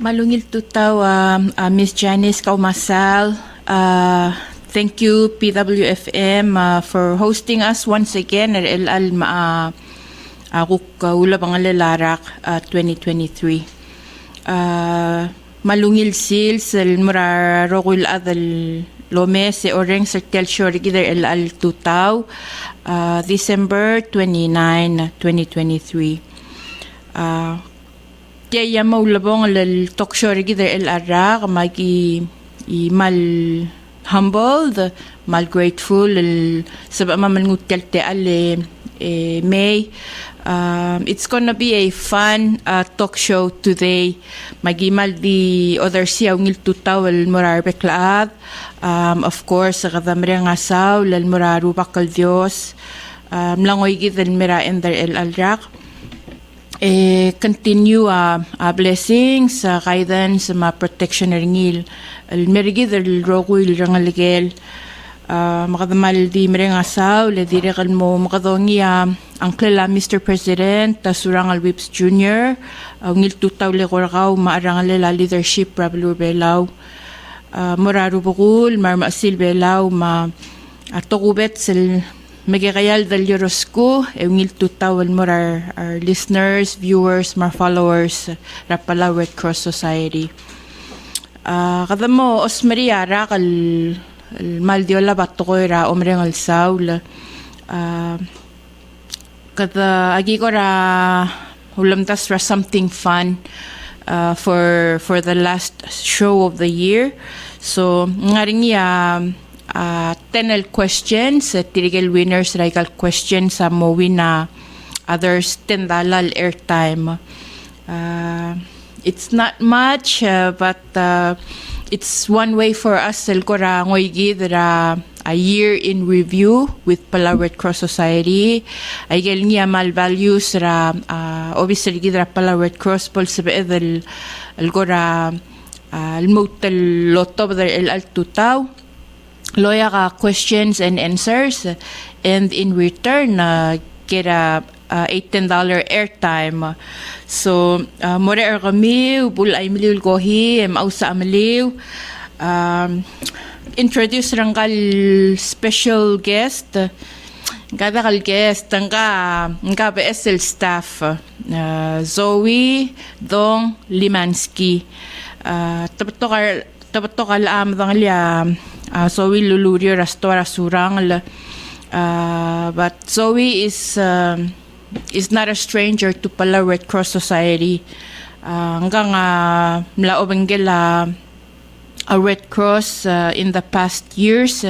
Malungil tutaw Miss Janice Kaumasal. Thank you PWFM for hosting us once again at LL Ula Bangalarak 2023. Malungil sils el mura rokul adal lome se oreng sertel shore gider LL tutaw December 29, 2023. Kaya maulabong al talk show gider el arak magi mal humbled, mal grateful sabab mamal ngutel te ale May. It's gonna be a fun talk show today. Magimal di other siyaw ngil tutaw al murar beklaad. Of course, kadamre nga saw lal muraru bakal Dios. Mlangoy gidel mira ender el alrak. Continue blessings, guidance, protection ngil. Al merigid al roguil rangaligel. Makadamal di mereng asaw le direkal mo makadongi Uncle Mr. President surang al Whips Jr. Ngil tutaw le korakaw maarangal la leadership Rablu Belaw Moraru Bukul Marmasil Belaw ma atokubet sel magikayal dal Yorosku ngil tutaw al morar our listeners, viewers, mar followers Palau Red Cross Society. Kadamo Osmaria rakal Maldiola batokoira omreng al saul kada agi ko ra hulamtas ra something fun for the last show of the year. So ngaring 10 questions tirigel winners raikal questions sa mo win na others 10 dalal airtime. It's not much but it's one way for us sel ko ra ngoy gid ra a year in review with Palau Red Cross Society. Ay gel niya mal values ra obviously gid ra Palau Red Cross pol sa bedel al ko ra al motel loto bedel al tutaw loya ka questions and answers and in return get a $18 airtime. So more kami bulay miliw kohi mausa amiliw introduce rangkal special guest kadakal guest nga BSL staff Zoe Dong LEEMANSKY tabatokal dangalya Zoe lulurio rastora surang but Zoe is not a stranger to Palau Red Cross Society. Hanggang mlaobengela a Red Cross in the past years,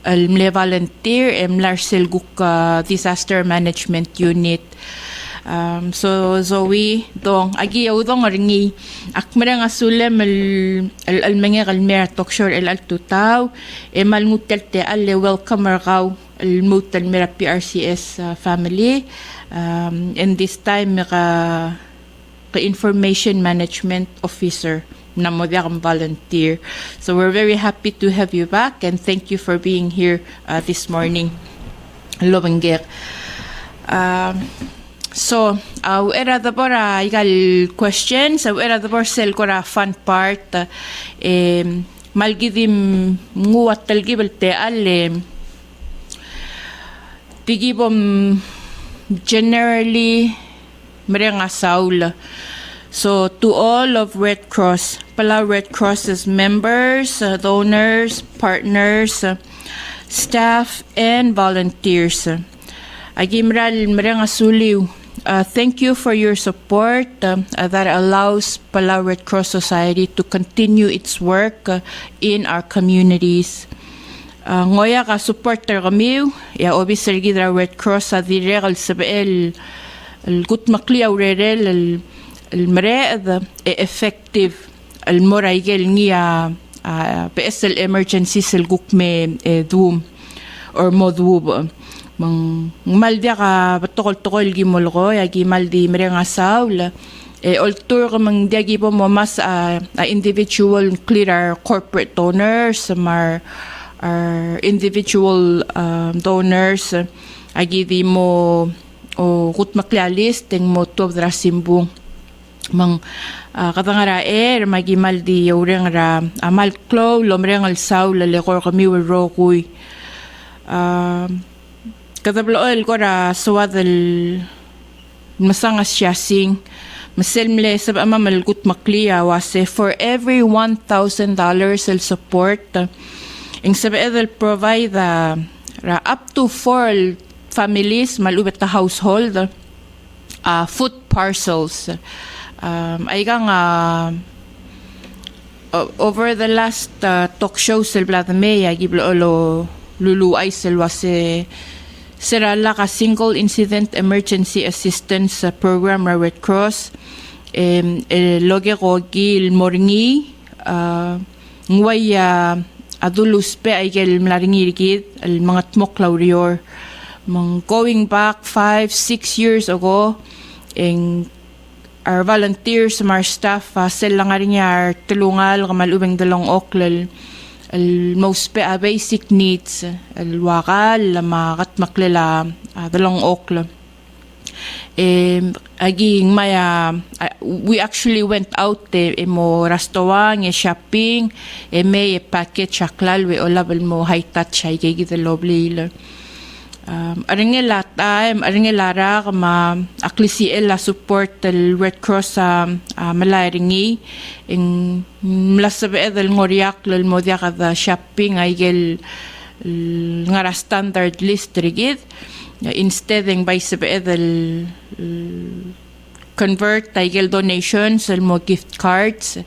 mle volunteer mlarsel guk disaster management unit. So Zoe dong agi dong ringi akmerang asulem al mga kalmer tokshor el altutaw mal ngutelte alle welcome raw al mutal mera PRCS family. And this time ka information management officer na modern volunteer. So we're very happy to have you back and thank you for being here this morning. Lobengek. So era da bora igal questions era da bora sel kora fun part malgidim nguat talgibelte alle tigibom generally merenga saul. So to all of Red Cross, Palau Red Cross's members, donors, partners, staff and volunteers. Agimral merenga suliw. Thank you for your support that allows Palau Red Cross Society to continue its work in our communities. Ngoya ka supporter kami ya obisel gidra Red Cross sa diregal sabel gut makliaw rerel al mareed effective al moraigel niya PSL emergency sel gukme doom or modwub mang maldia ka tokol gimolgo ya gimaldi merenga saul altur ka mang diagi po mo mas individual clear corporate donors our individual donors agi di mo o kut maklalis teng mo to drasimbung mang katangara magimal di yureng ra amal klo lomreng al saw lalekor kami wirokui katablo oil ko ra suwad al masangas siyasing maselmle sab ama malgut makliya wase for every $1,000 al support ing sabi edel provide ra up to 4 families malubet na household food parcels ay kang over the last talk show sil Vladimir giblo luluay sil wase serala ka single incident emergency assistance program ra Red Cross loge ko gil morngi ngway adulus pe ay gel mlaringirigid al mga tmok laurior going back 5-6 years ago our volunteers our staff sila nga rin niya tulungal kamalubeng dalong oklal most basic needs wakal makat maklala dalong okla aging maya we actually went out mo restaurant shopping may packet chaklal we olabel mo high touch ay gigit lovely aringelara kama aklisi la support el Red Cross malaringi ing mlasabe edel ngoriak lel modia kada shopping ay gel ngara standard list rigid instead ng by sabe edel convert ay gel donations el mo gift cards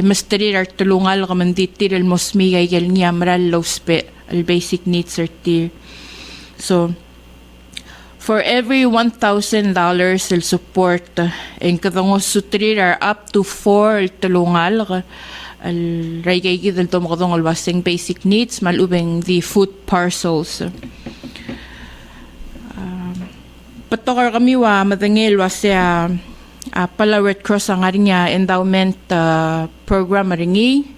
masteri ar tulungal kamanditir el mosmi ay gel ngiamral lospe el basic needs are tier. So, for every $1,000 il support, en katangos sutrir are up to 4 tulungal al raygay gidal to makatong alwasing basic needs malubeng the food parcels. Patokar kami wa madangil wasya Palau Red Cross ang aring endowment program aringi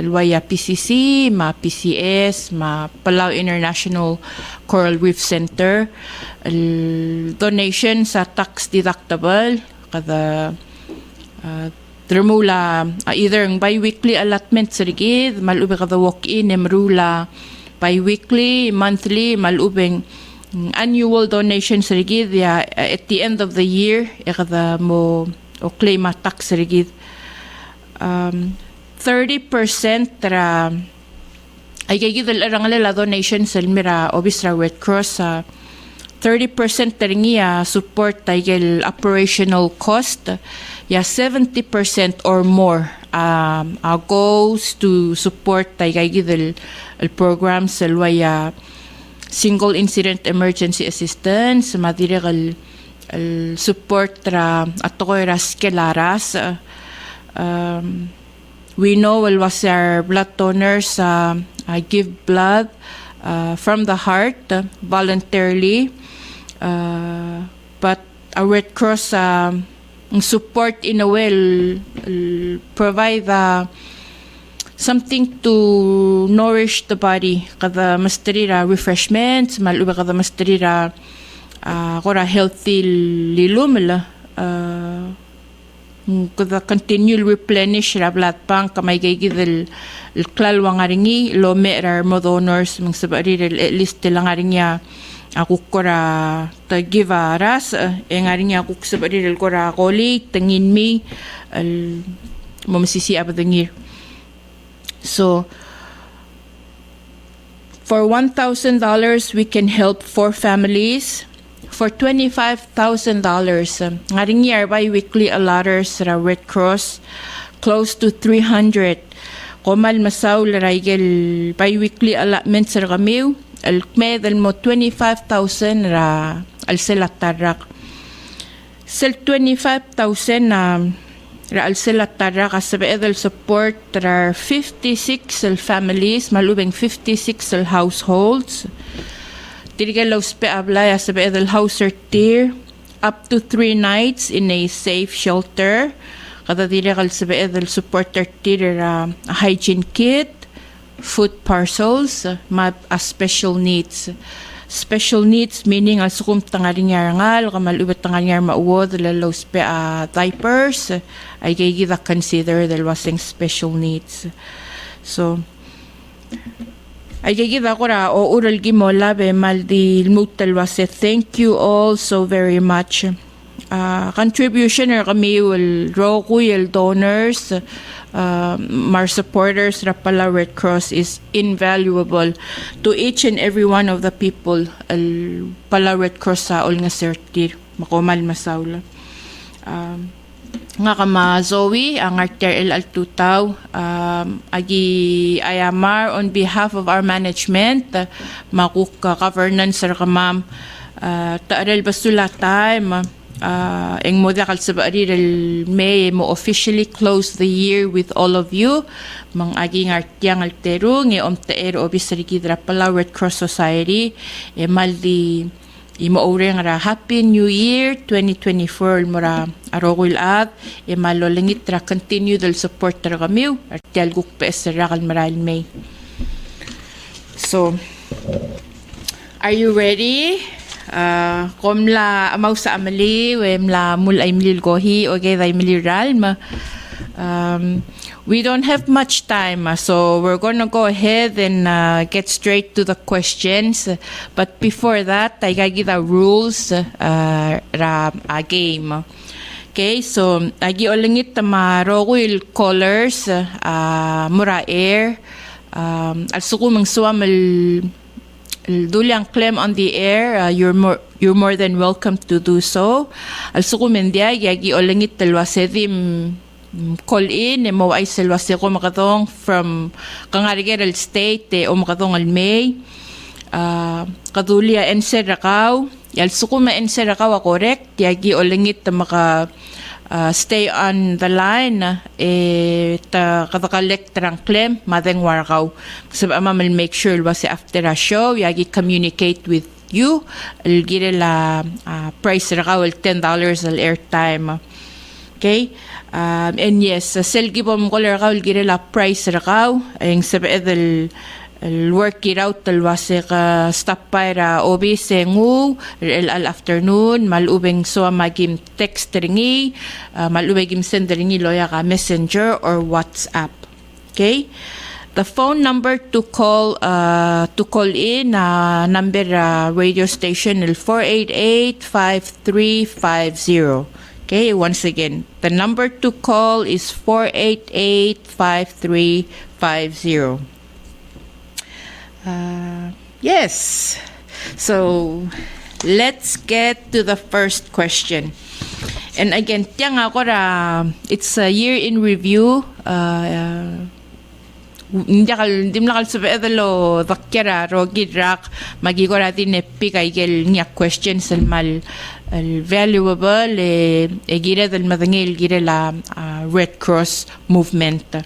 Luaya PCC, ma PCS, ma Palau International Coral Reef Center. Donation sa tax deductible kada termula either ang bi-weekly allotment sa rigid malubeng kada walk-in emrula bi-weekly, monthly malubeng annual donation sa rigid at the end of the year kada mo o claim a tax sa rigid 30% ra ay gigidal arangalala donation sa mira obisra Red Cross 30% taringiya support taygel operational cost 70% or more goes to support taygidal al program sa luaya single incident emergency assistance madire al support ra atoy ras kelaras we know was our blood donors give blood from the heart voluntarily, but our Red Cross support in a way provide something to nourish the body. Kada masterira refreshments, maluba kada masterira kora healthy lilumela. Kada continual replenish ra blood bank kamay gigid el klalwa nga ringi lo merar mo donors mang sabari at least lang nga ringi ako kora ta give aras nga ringi ako sabari kora colleague tangin mi al mamasisi abadangir. So for $1,000 we can help 4 families. For $25,000, nga rin year bi-weekly alloters ra Red Cross, close to 300. Komal masaw laraygel bi-weekly allotments ra kamiw, al-medal mo 25,000 ra al-selatarak. Sel 25,000 ra al-selatarak kasabi edel support ra 56 families, malubeng 56 households. Tirigalaw spe ablay sa beedel house or tier up to 3 nights in a safe shelter. Kada tirigal sa beedel supporter tier a hygiene kit, food parcels, special needs. special needs, meaning al sukum tangaringar ngal, kamalubet tangaringar mauwod, lalos pe diapers, ay gigida consider del wasing special needs. So, ay gigida ko ra, o ural gimola, be maldi mutal wase. Thank you all so very much. Contribution or kami will roku el donors, our supporters Rapala Red Cross is invaluable to each and every one of the people al Pala Red Cross sa ol nga sertir makomal masawla. Nga kama Zoe ang arter el altutaw agi ayamar on behalf of our management makuk governance sir kamam taarel basula time eng moda kal sa barir May mo officially close the year with all of you mang aging artyang altero nge omtaer obisrigidra Pala Red Cross Society e maldi imo oreng ra Happy New Year 2024 mura arogul at e malolengit ra continue del support ra kami artyal guk PS ra kal maral May. So are you ready? Komla amaw sa amali wemla mulay milil gohi okay day miliral ma we don't have much time so we're gonna go ahead and get straight to the questions, but before that I gotta give the rules ra a game. Okay, so agi olengit maroguil colors mura air al sukumang suamal dulyang claim on the air, you're more than welcome to do so. Al sukumendia yagi olengit telwasedim call in mo ay selwase ko makatong from Kangarigeral State o makatong al May kadulia enser rakaw yal sukuma enser rakaw correct yagi olengit maka stay on the line ta katakalek terang claim madeng warakaw kasi amamal make sure wasi after a show yagi communicate with you al gire la price rakaw al $10 al airtime. Okay, and yes selgi po mo rakaw al gire la price rakaw ang sabi el work it out talwase ka stop para obi sengu al afternoon malubeng so magim text ringi malubeng send ringi loya ka messenger or WhatsApp. Okay, the phone number to call in number radio station il 488-5350. Okay, once again the number to call is 488-5350. Yes, so let's get to the first question. And again, tiyang ako it's a year in review. Hindi mo nakal sabi edalo dakyara rogidrak magigora din epic ay gel niya questions al valuable gira del madangil gira la Red Cross movement.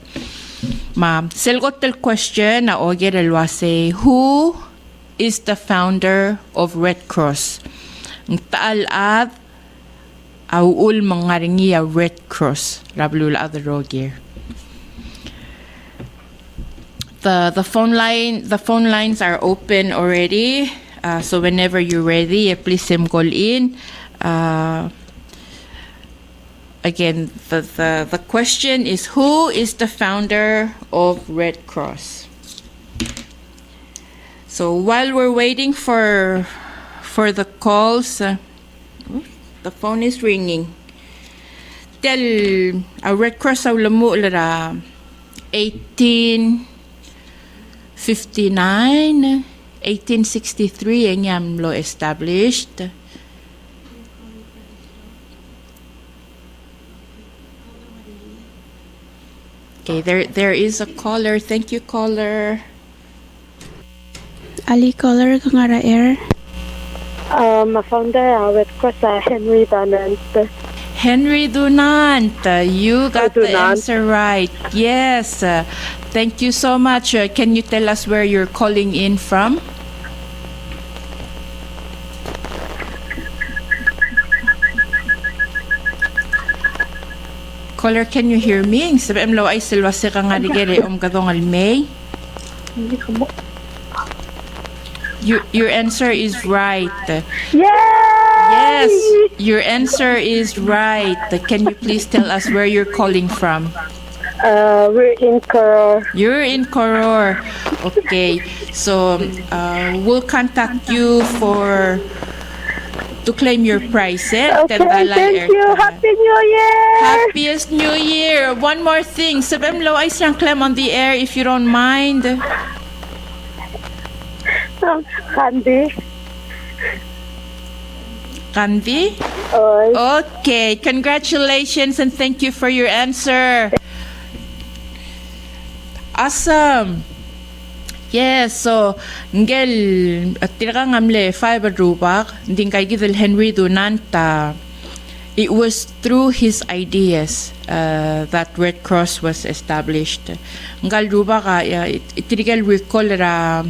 Ma selgot el question na oger elwase, who is the founder of Red Cross? Ang taal-ad auul mangaringi a Red Cross rablula ad roger. The phone lines are open already. So whenever you're ready, please call in. Again, the question is, who is the founder of Red Cross? So while we're waiting for the calls, the phone is ringing. Tell a Red Cross lamu lara 1859, 1863 ang yam lo established. Okay, there is a caller. Thank you, caller. Ali caller kangara air. Founder Red Cross Henry Dunant. Henry Dunant, you got the answer right. Yes. Thank you so much. Can you tell us where you're calling in from? Caller, can you hear me? Sabi amlo ay silwase ka nga rigere kadong al May. Your answer is right. Yay! Yes, your answer is right. Can you please tell us where you're calling from? We're in Koror. You're in Koror. Okay, so we'll contact you to claim your prize. Okay, thank you. Happy New Year! Happiest New Year! One more thing. Sabem lo ay siyang claim on the air if you don't mind. Candy. Kandi? Oy. Okay, congratulations and thank you for your answer. Awesome. Yes, so ngel tira ngamle fiber rubak nding kay gidel Henry Dunanta. It was through his ideas that Red Cross was established. Ngal rubak itirigel recall ra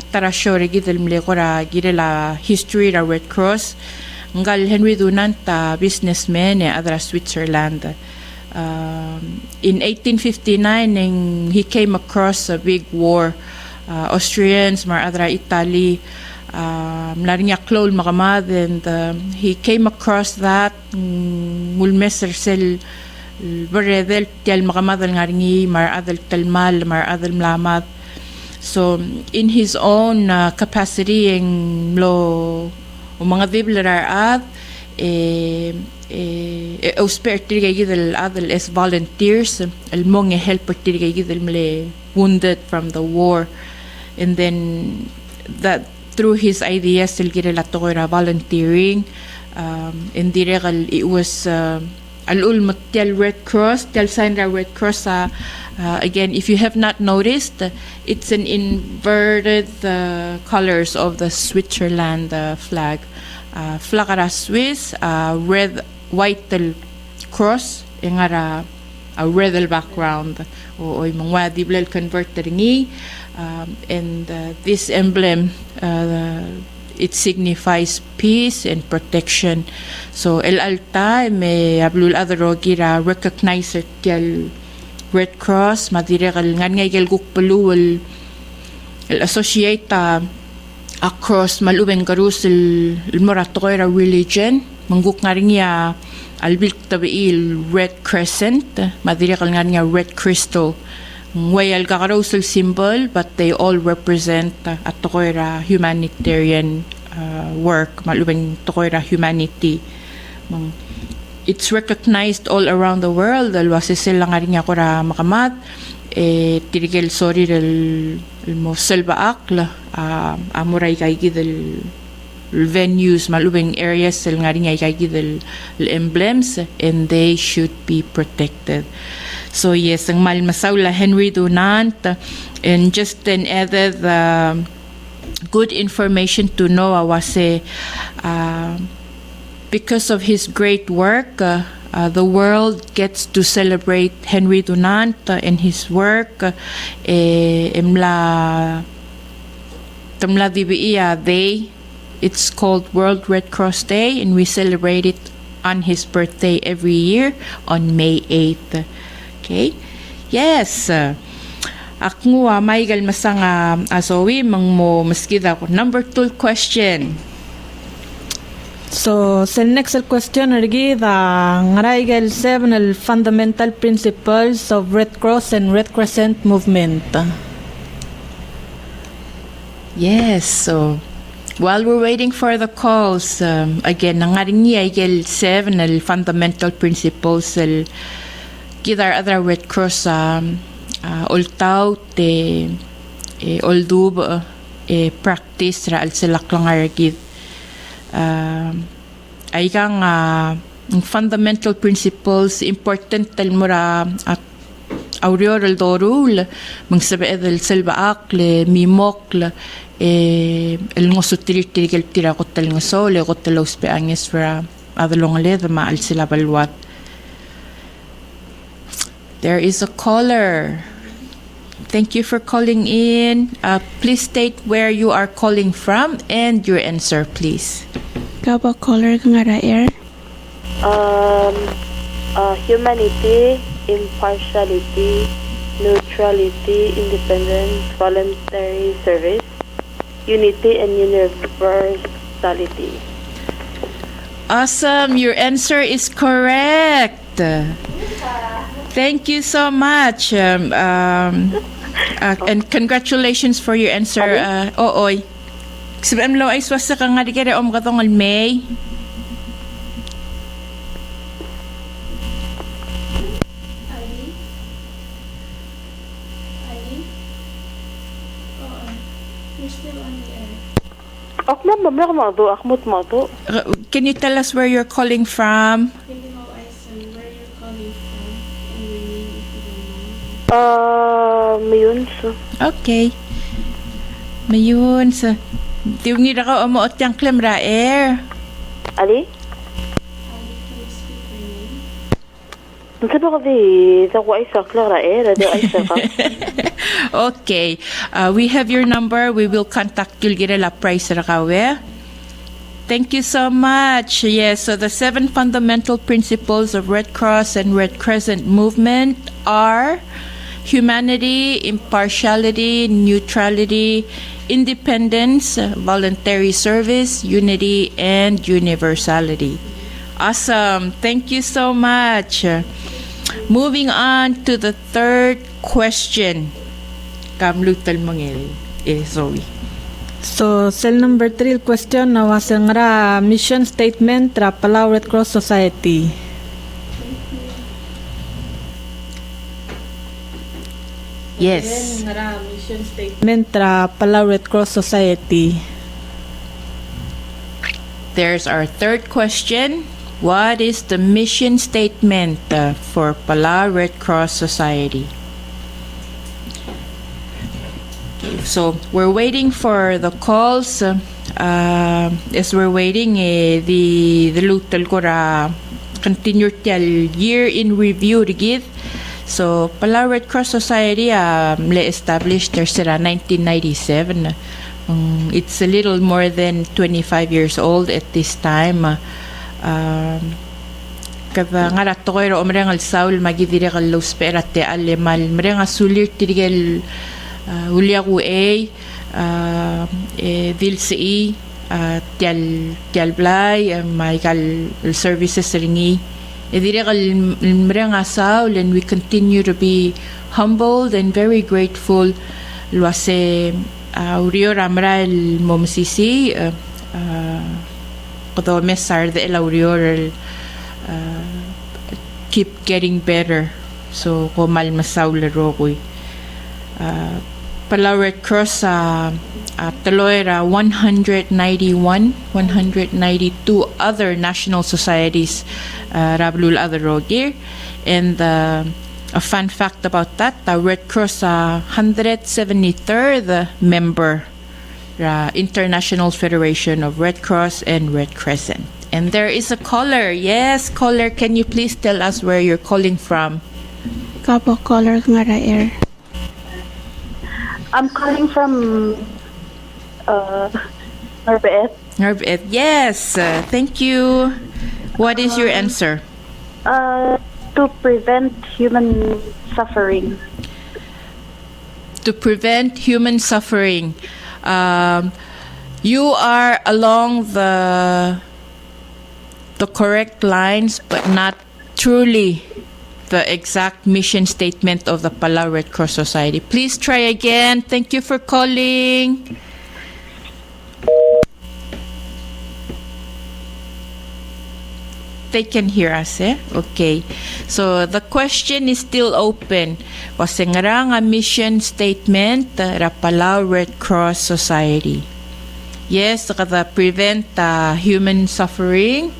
tarasyo re gidel mle kora gidela history ra Red Cross. Ngal Henry Dunanta businessman adra Switzerland. In 1859 he came across a big war. Austrians, Maradra Italy, Mlarinya Klol Magamad, and he came across that Mulmeser Sel Beredel Tel Magamad al Ngaringi, Maradel Telmal, Maradel Mlamad. So, in his own capacity, in lo mga dibler at ausper tirigay gidel adel as volunteers, el monge helper tirigay gidel mle wounded from the war. And then that through his ideas til gire la volunteering in diregal it was al tel Red Cross tel sign Red Cross again if you have not noticed it's an inverted colors of the Switzerland flag flagara Swiss red white tel cross engara a red background o mga diblel converter ngi and this emblem it signifies peace and protection. So el alta me ablul adrogira recognizer tel Red Cross madiregal ngan ngay gel gukpelu el associate across malubeng garus el moratoira religion mangguk ngaringia albil tabiil red crescent madiregal nga red crystal way al symbol but they all represent at tokoira humanitarian work malubeng tokoira humanity it's recognized all around the world alwasi sila nga rin ako ra makamat tirigel sorry del mo selva akla amuray kay gidel venues malubeng areas sel nga rin kay gidel emblems and they should be protected. So yes, ang malmasawla Henry Dunant, and just an added good information to know was because of his great work, the world gets to celebrate Henry Dunant and his work. Tamla DBIA Day. It's called World Red Cross Day, and we celebrate it on his birthday every year on May 8th. Okay? Yes. Ako may galmasang asawi mang mo maskida ko. Number 2 question. So, the next question is the 7 fundamental principles of Red Cross and Red Crescent movement. Yes, so while we're waiting for the calls, again, nangaring niya 7 fundamental principles kidar other Red Cross ultaw oldub practice ra al silak lang argid ay kang fundamental principles important tel mura aurioral dorul mangsabe del selva akle mimokle el ngosutir tigel tira kotel ngosole kotel uspe angis fra adalong led ma al sila balwat. There is a caller. Thank you for calling in. Please state where you are calling from and your answer, please. Kaba caller ka nga ra air? Humanity, impartiality, neutrality, independence, voluntary service. unity, and universality. Awesome. Your answer is correct. Thank you so much. And congratulations for your answer. Ooy. Sabihan mo ay swasta ka nga di kaya katong May. Can you tell us where you're calling from? Mayun so. Okay. Mayun sa tiungi ra ka mo otyang klem ra air. Ali? Nunsa ba ka di? Ako ay sakla ra di ay sakla. Okay. We have your number. We will contact you gira la price ra ka we. Thank you so much. Yes, so the 7 fundamental principles of Red Cross and Red Crescent movement are humanity, impartiality, neutrality, independence, voluntary service, unity, and universality. Awesome. Thank you so much. Moving on to the third question. Kamlutal mangil. Zoe. So, cell number 3 question na wasang ra mission statement ra Palau Red Cross Society. Yes. Mission statement ra Palau Red Cross Society. There's our third question. What is the mission statement for Palau Red Cross Society? So we're waiting for the calls. As we're waiting, the lutal ko ra continue till year in review rigid. So Palau Red Cross Society established there sira 1997. It's a little more than 25 years old at this time. Kaya nga rato ko iro umrengal Saul magidire kal los perate alemal mrenga sulir tirigel Ulia ko Vilsi tial blay Michael services ringi dire kal mrenga Saul, and we continue to be humbled and very grateful luase Uriyo ramra el momsisi Kodo mesar de el Uriyo keep getting better. So komal masaul rokoy Palau Red Cross taloera 192 other national societies rablul other rogir. And a fun fact about that, the Red Cross 173rd member International Federation of Red Cross and Red Crescent. And there is a caller. Yes, caller, can you please tell us where you're calling from? Kapo caller nga ra air. I'm calling from Narbeet. Narbeet. Yes, thank you. What is your answer? To prevent human suffering. To prevent human suffering. You are along the correct lines, but not truly the exact mission statement of the Palau Red Cross Society. Please try again. Thank you for calling. They can hear us, eh? Okay. So the question is still open. Kasi nga nga mission statement ra Palau Red Cross Society. Yes, kada prevent human suffering.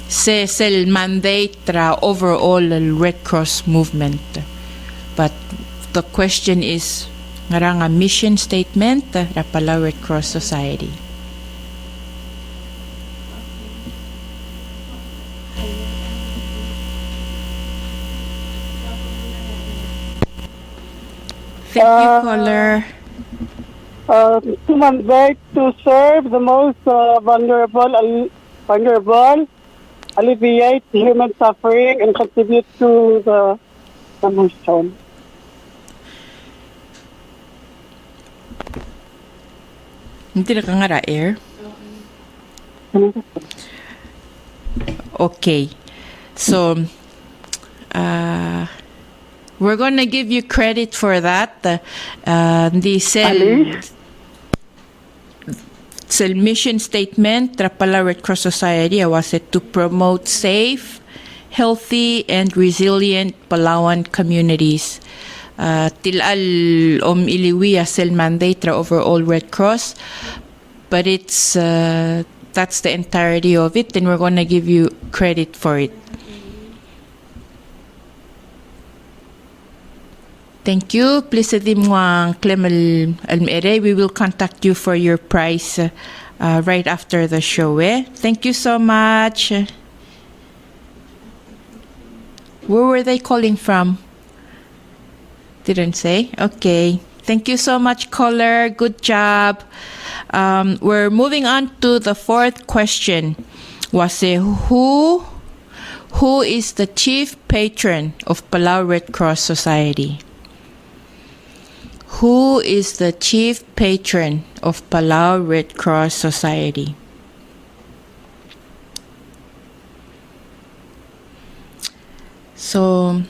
Sel mandate tra overall Red Cross movement. But the question is nga mission statement ra Palau Red Cross Society. Thank you, caller. To mandate to serve the most vulnerable, alleviate human suffering, and contribute to the mission. Hindi na ka nga ra, air. Okay. So, we're gonna give you credit for that. The cell mission statement, Palau Red Cross Society, was it to promote safe, healthy, and resilient Palauan communities. Tilal iliwi cell mandate overall Red Cross, but it's that's the entirety of it, and we're gonna give you credit for it. Thank you. Please adim wang Clemel Almere. We will contact you for your prize right after the show. Thank you so much. Where were they calling from? Didn't say. Okay. Thank you so much, caller. Good job. We're moving on to the fourth question. Wase who is the chief patron of Palau Red Cross Society? Who is the chief patron of Palau Red Cross Society? So,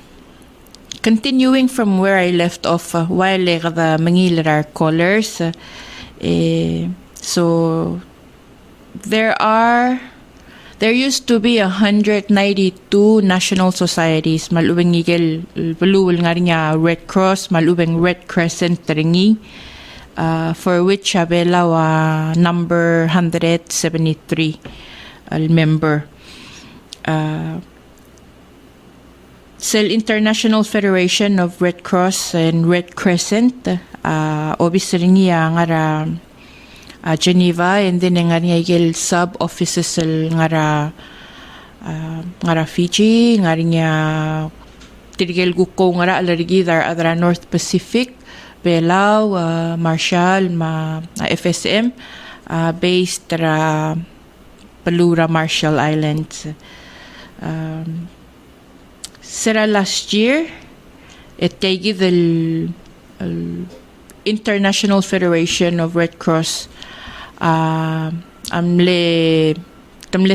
continuing from where I left off, while the mangilar callers, so there used to be 192 national societies. Malubeng igel baluwal nga rin niya Red Cross, malubeng Red Crescent ringi, for which abela number 173 member. Cell International Federation of Red Cross and Red Crescent, obviously nga ra Geneva, and then nga niya sub offices nga ra Fiji, nga niya tirigel guko nga ra alarigi adra North Pacific, Palau, Marshall, FSM, based ra Palura Marshall Islands. Sera last year, it gave the International Federation of Red Cross amle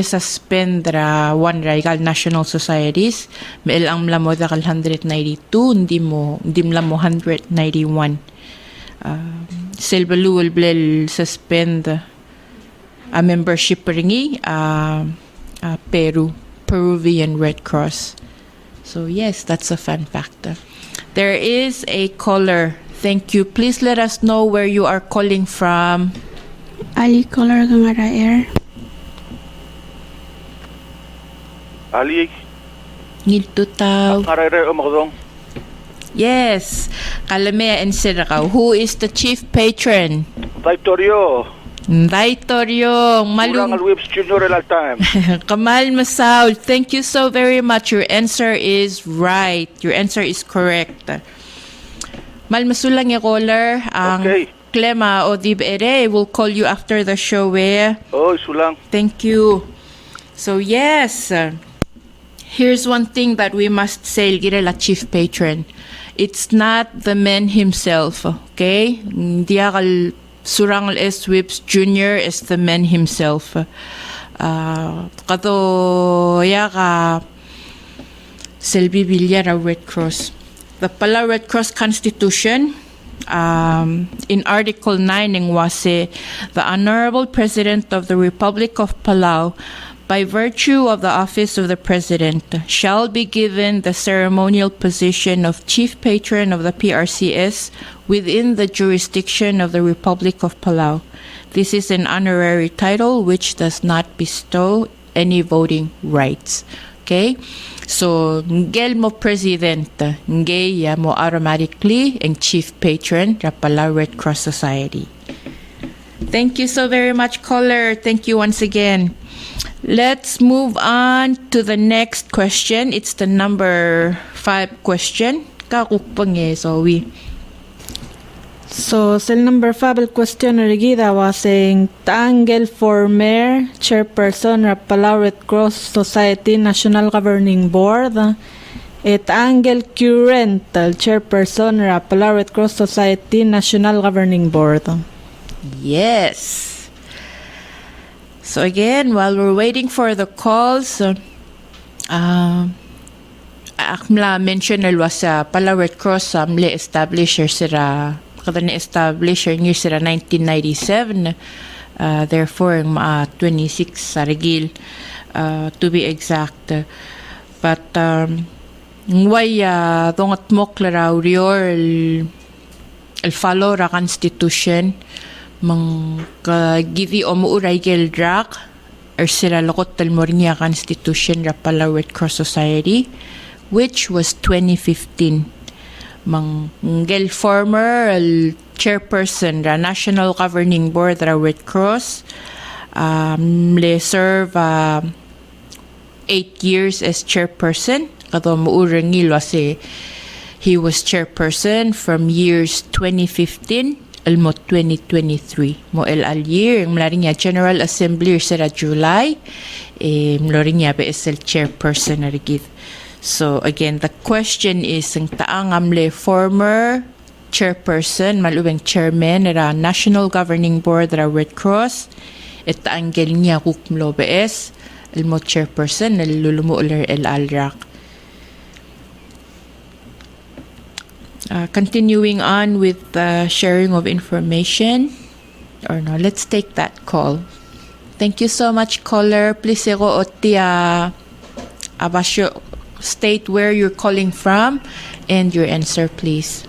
suspend ra one raigal national societies. Mail ang mlamo da 192, hindi mo 191. Selbaluel blel suspend a membership ringi Peruvian Red Cross. So yes, that's a fun fact. There is a caller. Thank you. Please let us know where you are calling from. Ali caller nga ra air. Ali, Ngilto tao. karere umakdong. Yes. Kalamea and Sirakaw. Who is the chief patron? Victorio. Daitorio. Kurang Malung. Whips Junior all time. Kamal Masaul. Thank you so very much. Your answer is right. Your answer is correct. Mal masulang yung caller. Ang Okay. Clema o Dibere will call you after the show. Oh, sulang. Thank you. So yes, here's one thing that we must say, Girela chief patron. It's not the man himself, okay? Diakal Surangal S. Whips Jr. is the man himself. Kato yaka Selby Villara Red Cross. The Palau Red Cross Constitution, in Article 9 ng Wase, the Honorable President of the Republic of Palau, by virtue of the office of the President, shall be given the ceremonial position of Chief Patron of the PRCS within the jurisdiction of the Republic of Palau. This is an honorary title which does not bestow any voting rights. Okay? So, ngel mo President, ngey mo automatically ang Chief Patron ng Palau Red Cross Society. Thank you so very much, caller. Thank you once again. Let's move on to the next question. It's the number 5 question. Kakukpang Zoe. So, cell number 5 question rigida was saying Tangel for Mayor, Chairperson of Palau Red Cross Society National Governing Board. At Angel Current, Chairperson of Palau Red Cross Society National Governing Board. Yes. So again, while we're waiting for the calls, akmla mention alwa sa Palau Red Cross amle establisher sira kada ni establisher ngi sira 1997, therefore 26 sa regil, to be exact. But ngway dongat moklara urior el follow ra constitution mang gidi umuuray gel drak er sira lokot tel moringa constitution ra Palau Red Cross Society, which was 2015. Mang gel former chairperson ra National Governing Board ra Red Cross, le serve 8 years as chairperson. Kato muurang ngilo si he was chairperson from years 2015 almo 2023. Mo el al year ang mlaring niya General Assembly sira July, mlaring niya be is el chairperson na rigid. So again, the question is ang taang amle former chairperson malubeng chairman ra National Governing Board ra Red Cross, et anggel niya kukmlo bees almo chairperson na lulumo uler el alrak. Continuing on with the sharing of information, or no, let's take that call. Thank you so much, caller. Please ego otia abasyo state where you're calling from and your answer, please.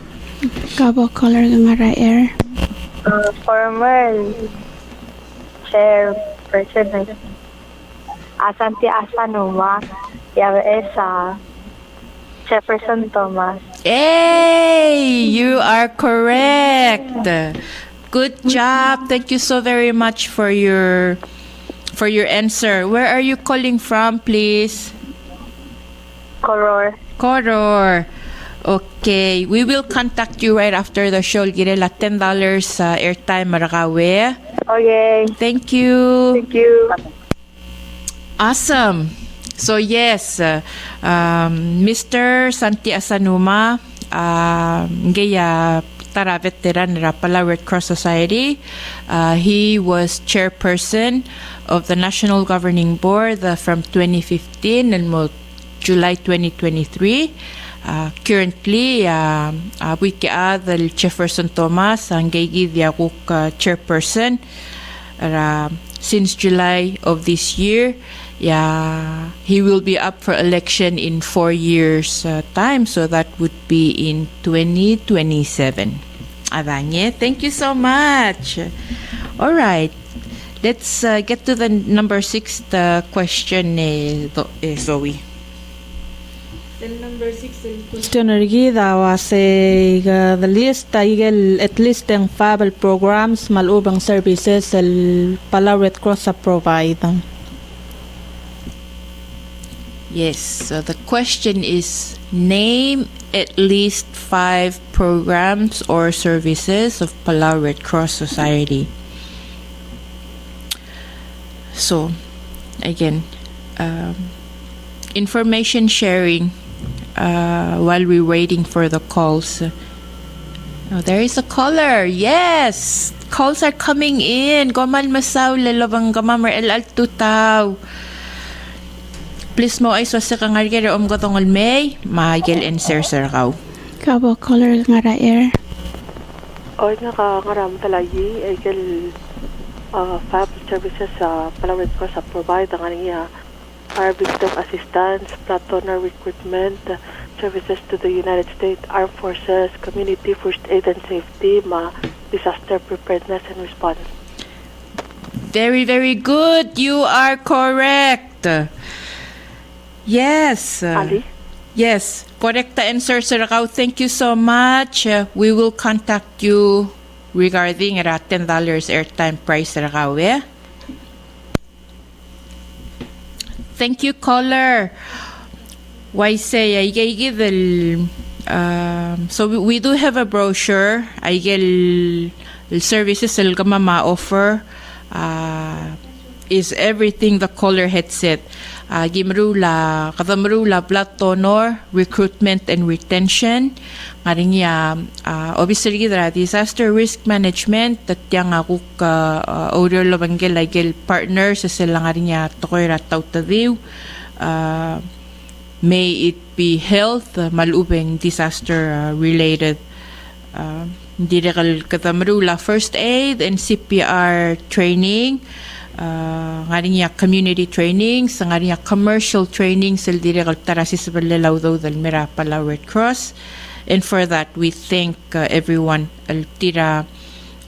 Kabo caller nga ra air. Former chairperson Asanti Asanuma, yawe sa Jefferson Thomas. Hey, you are correct. Good job. Thank you so very much for your answer. Where are you calling from, please? Koror. Koror. Okay, we will contact you right after the show. Girela $10 airtime marakawe. Okay. Thank you. Thank you. Awesome. So yes, Mr. Santi Asanuma, ngaya tara veteran ra Palau Red Cross Society. He was chairperson of the National Governing Board from 2015 and July 2023. Currently, the Jefferson Thomas ang gaygi diakuk chairperson since July of this year. Yeah, he will be up for election in 4 years time, so that would be in 2027. Adanye, thank you so much. All right, let's get to the number 6 question, Zoe. Then number 6 question rigida was the list at least ang fable programs malubang services el Palau Red Cross provide. Yes, so the question is name at least 5 programs or services of Palau Red Cross Society. So, again, information sharing while we're waiting for the calls. Oh, there is a caller. Yes, calls are coming in. Goman masaw lalabang gamamar el altutaw. Please mo ay swasta kang argere gotongol may magel answer sir kaw. Kabo caller nga ra air. Oy ngaram talagi ay fab services sa Palau Red Cross provide ang niya are victim assistance, platoon recruitment, services to the United States Armed Forces, community first aid and safety, disaster preparedness and response. Very, very good. You are correct. Yes. Ali? Yes. Correct the answer, Sir Rakaw. Thank you so much. We will contact you regarding $10 airtime price, Sir Rakaw. Thank you, caller. Why say I give so we do have a brochure. I get services el gamama offer is everything the caller had said. gimrula kadamrula blood donor recruitment and retention ngaring ya obviously gidra disaster risk management at yang ako audio labangel agel partner sa sila ngaring ya tokoy rataw tadiw may it be health malubeng disaster related dirikal katamrula first aid and CPR training ngaring ya community training sa ngaring ya commercial training sa dirikal tarasis balalaw daw dal mera Palau Red Cross, and for that we thank everyone al tira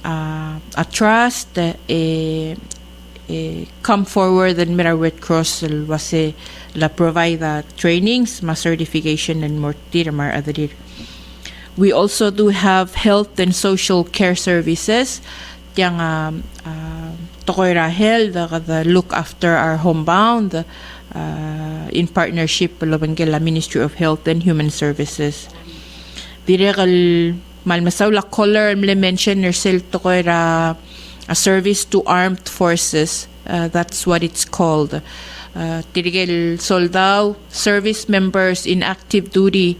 a trust come forward and mera Red Cross wase la provide trainings ma certification and more tira mar adarir. We also do have health and social care services. Yang tokoy rahel the look after our homebound in partnership with Ministry of Health and Human Services. Direkal malmasaw la color mention yourself tokoy ra a service to armed forces. That's what it's called. Tirigel soldado, service members in active duty,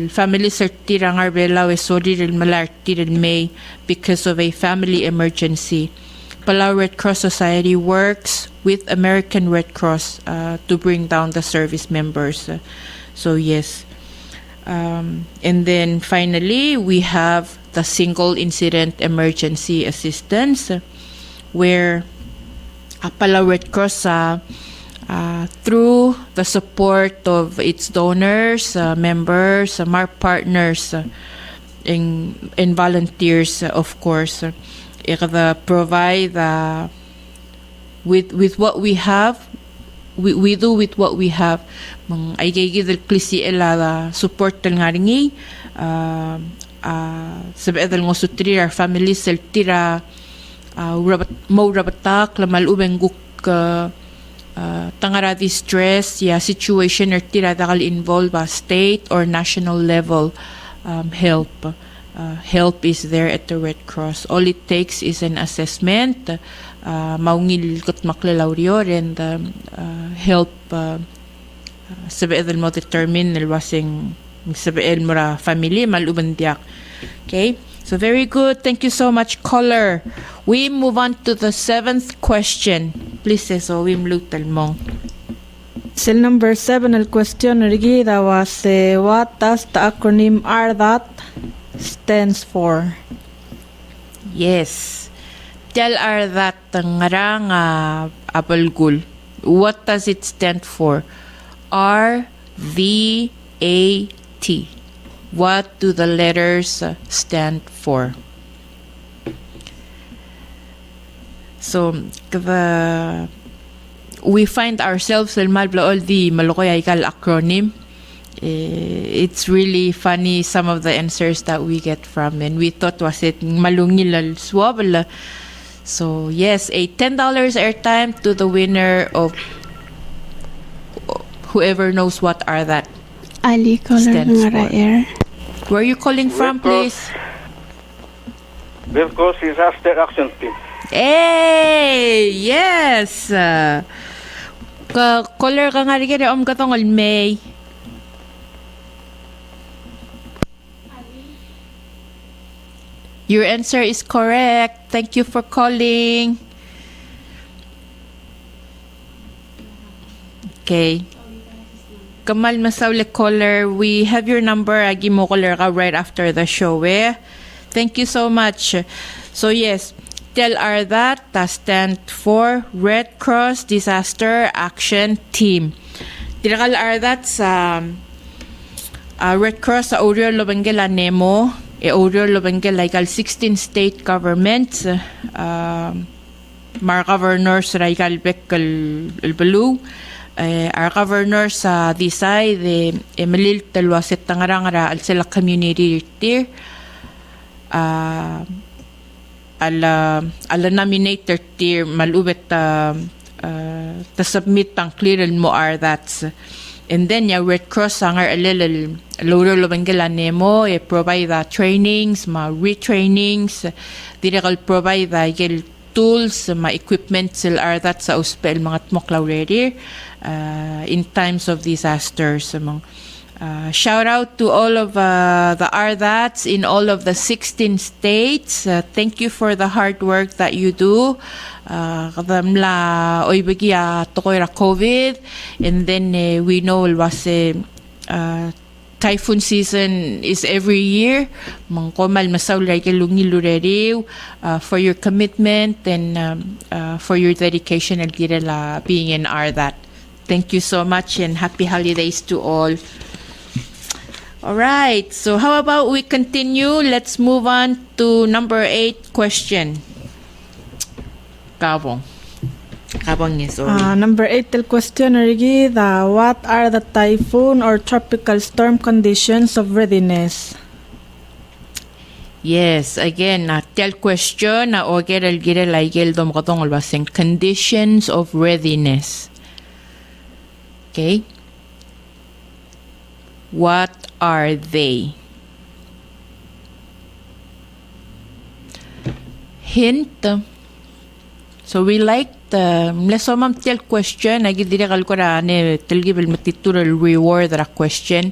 family tirang arbela we soriril malar tiril may because of a family emergency. Palau Red Cross Society works with American Red Cross to bring down the service members. So yes. And then finally, we have the single incident emergency assistance where Palau Red Cross through the support of its donors, members, our partners, and volunteers, of course, provide with what we have. We do with what we have. Mang ay gigil klisi ela support del ngaringi. Sabi edal ngo sutri our families sel tira rabatak lamal ubeng guk tangaradi stress situation or tira dakal involve state or national level help. Help is there at the Red Cross. All it takes is an assessment. Maungil kot maklalaurior and help sabiel mo determine wasing sabiel mo ra family malubandiak. Okay, so very good. Thank you so much, caller. We move on to the 7th question. Please, so we mlutal mo. Cell number 7, el question rigida was what does the acronym RDAT stands for? Yes. Tell RDAT ngarang apalgul. What does it stand for? RVAT. What do the letters stand for? So, we find ourselves in all the Malokoyaikal acronym. It's really funny, some of the answers that we get from, and we thought was it malungilal swabala. So yes, a $10 airtime to the winner of whoever knows what are that. Ali color Stands ngara for. air. Where are you calling from, please? Red Cross Disaster Action Team. Hey, yes. Caller ka nga rin katong May. Your answer is correct. Thank you for calling. Okay. Kamal Masawle caller, we have your number. Agi mo caller ka right after the show. Thank you so much. So yes, tell RDAT stand for Red Cross Disaster Action Team. Tirakal RDAT sa Red Cross sa Oriol Lobangela Nemo. Oriol Lobangela ikal 16 state governments. Mar governors Raikal Bekal Balu. Our governor sa Disay de Emilil Talwaset Tangarangara al sila community tier ala nominator tier malubet ta submit pang clearal mo are that's, and then ya Red Cross sangar alel loro lobangela nemo provide trainings ma retrainings direkal provide gel tools, mga equipment sila ardat sa uspel mga tmok already in times of disasters. Shout out to all of the ARDATs in all of the 16 states. Thank you for the hard work that you do. Kadamla oibigya tokoira COVID, and then we know was typhoon season is every year. Mangkomal masaulay kelungi lureriw for your commitment and for your dedication and being an ARDAT. Thank you so much and happy holidays to all. All right, so how about we continue? Let's move on to number 8 question. Kabong is sorry. Number 8 tel question rigi what are the typhoon or tropical storm conditions of readiness? Yes, again, tel question na ogerel girel aigel dom katong albaseng conditions of readiness. Okay? What are they? Hint. So we like leso mam tel question agi dire kalkora ne tel gibel matitural reward ra question.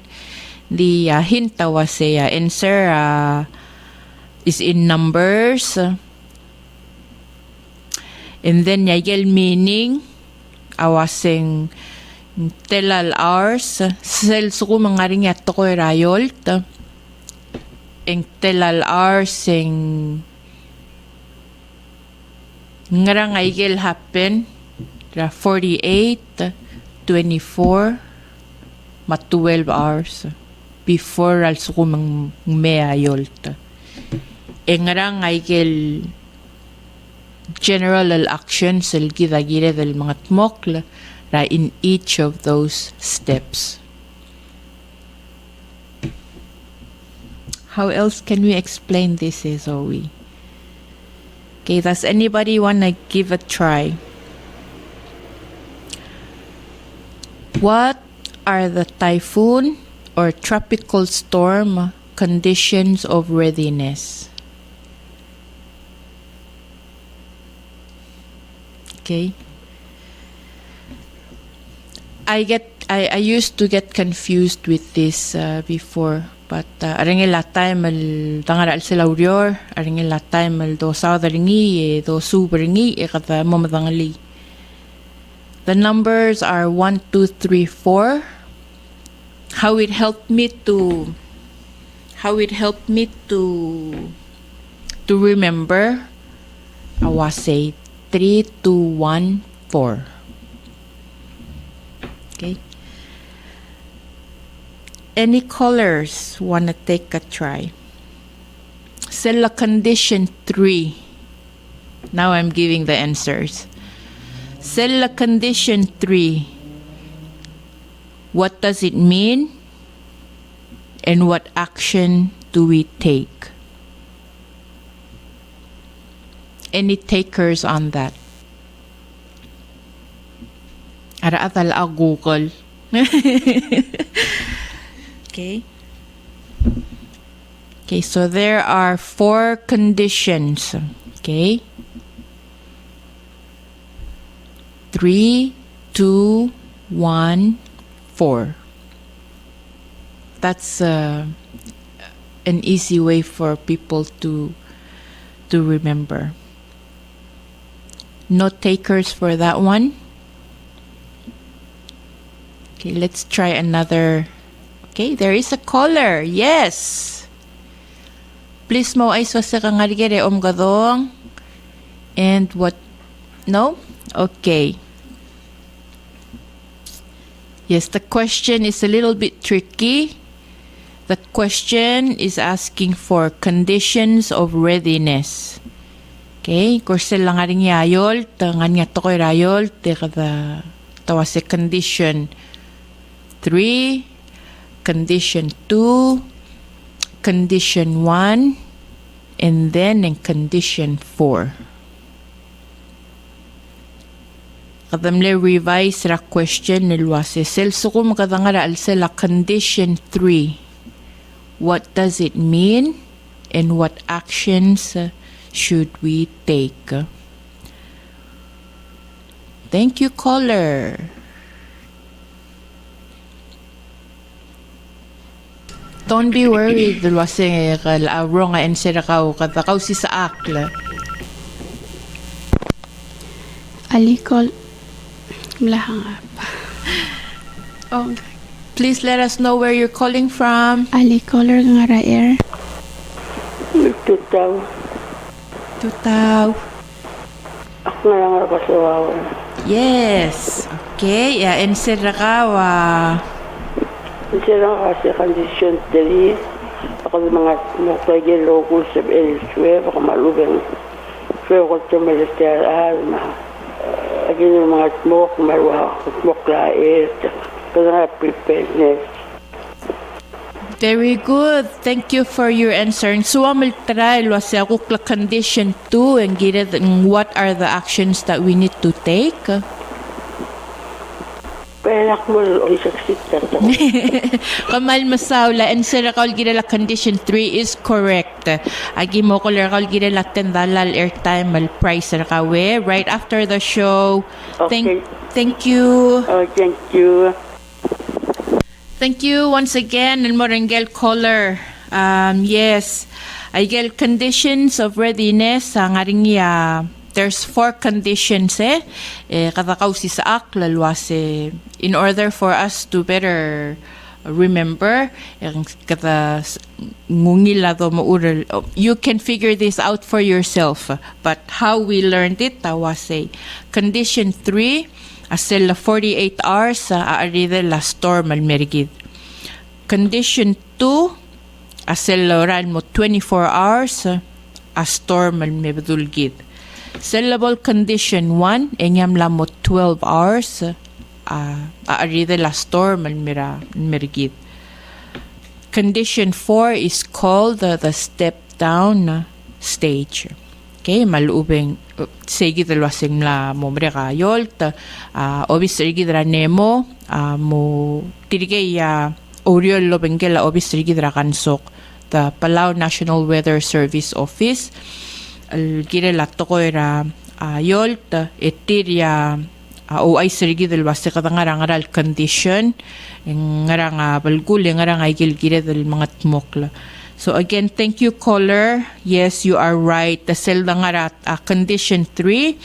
The hint was a answer is in numbers, and then yagel meaning awaseng telal hours sel suku mangaring yato ko rayolt eng telal hours eng ngarang aigel happen ra 48 24 ma 12 hours before al suku mang meayolt eng ngarang aigel general actions el gidagire del mga tmokl in each of those steps. How else can we explain this, Zoe? Okay, does anybody want to give a try? What are the typhoon or tropical storm conditions of readiness? Okay. I used to get confused with this before, but aringil la time al tangara al sila urior, aringil la time al do sa daringi do su beringi kata momadangali. The numbers are 1, 2, 3, 4. How it helped me to remember, I was say 3, 2, 1, 4. Okay. Any colors wanna take a try? Sela condition 3. Now I'm giving the answers. Sela condition 3. What does it mean? And what action do we take? Any takers on that? Araatal a Google. Okay. Okay, so there are 4 conditions. Okay. 3, 2, 1, 4. That's an easy way for people to remember. No takers for that one. Okay, let's try another. Okay, there is a caller. Yes. Please mo ay swasa kang arigere gadong. And what? No? Okay. Yes, the question is a little bit tricky. The question is asking for conditions of readiness. Okay, kursel lang aring yayol, tangan nga to ko'y rayol, kada tawase condition 3, condition 2, condition 1, and then in condition 4. Kadamle revise ra question nilwase sel suko makadangara al sela condition 3. What does it mean and what actions should we take? Thank you, caller. Don't be worried. Luwasing wrong answer katakaw si sa akla. Alikol. Belakang apa? Oh. Please let us know where you're calling from. Ali color nga air. Tutaw. Tutaw. Ako na lang ako sa wawan. Yes. Okay. Yeah, answer ka Kasi lang kasi condition 3. Ako mga pwede locals of elsewhere. Ako malubang. So ako ito malistera. Again yung mga smoke. Maruha. Smoke lait. Kasi nga preparedness. very good. Thank you for your answer. And so amal try wasi ako condition 2 and get what are the actions that we need to take. Pelak mo o isaksit na to. Kamal masawla and sir akal gira condition 3 is correct. Agi mo ko akal gira ten dalal airtime mal price ra kawe right after the show. Okay. Thank you. Oh, thank you. Thank you once again and Morengel caller. Yes. I get conditions of readiness ang aring there's 4 conditions katakaw si sa aklalwas in order for us to better remember kata ngungila do maural you can figure this out for yourself but how we learned it was condition 3 asel 48 hours aaride la storm al merigid condition 2 asel oran mo 24 hours a storm al mebdulgid sellable condition 1 enyam lamot 12 hours aaride la storm al merigid. Condition 4 is called the step down stage. Okay, malubeng segi dalwasing la momre kayolt obis rigidra nemo mo tirigay oriol lobengela obis rigidra kansok the Palau National Weather Service Office gira lato ko era yolt etiria o ay sirigi del basta katangarangaral condition ngarang balgul ngarang ay gilgira del mga tmokla. So again, thank you caller. Yes, you are right. The sel dangarat condition 3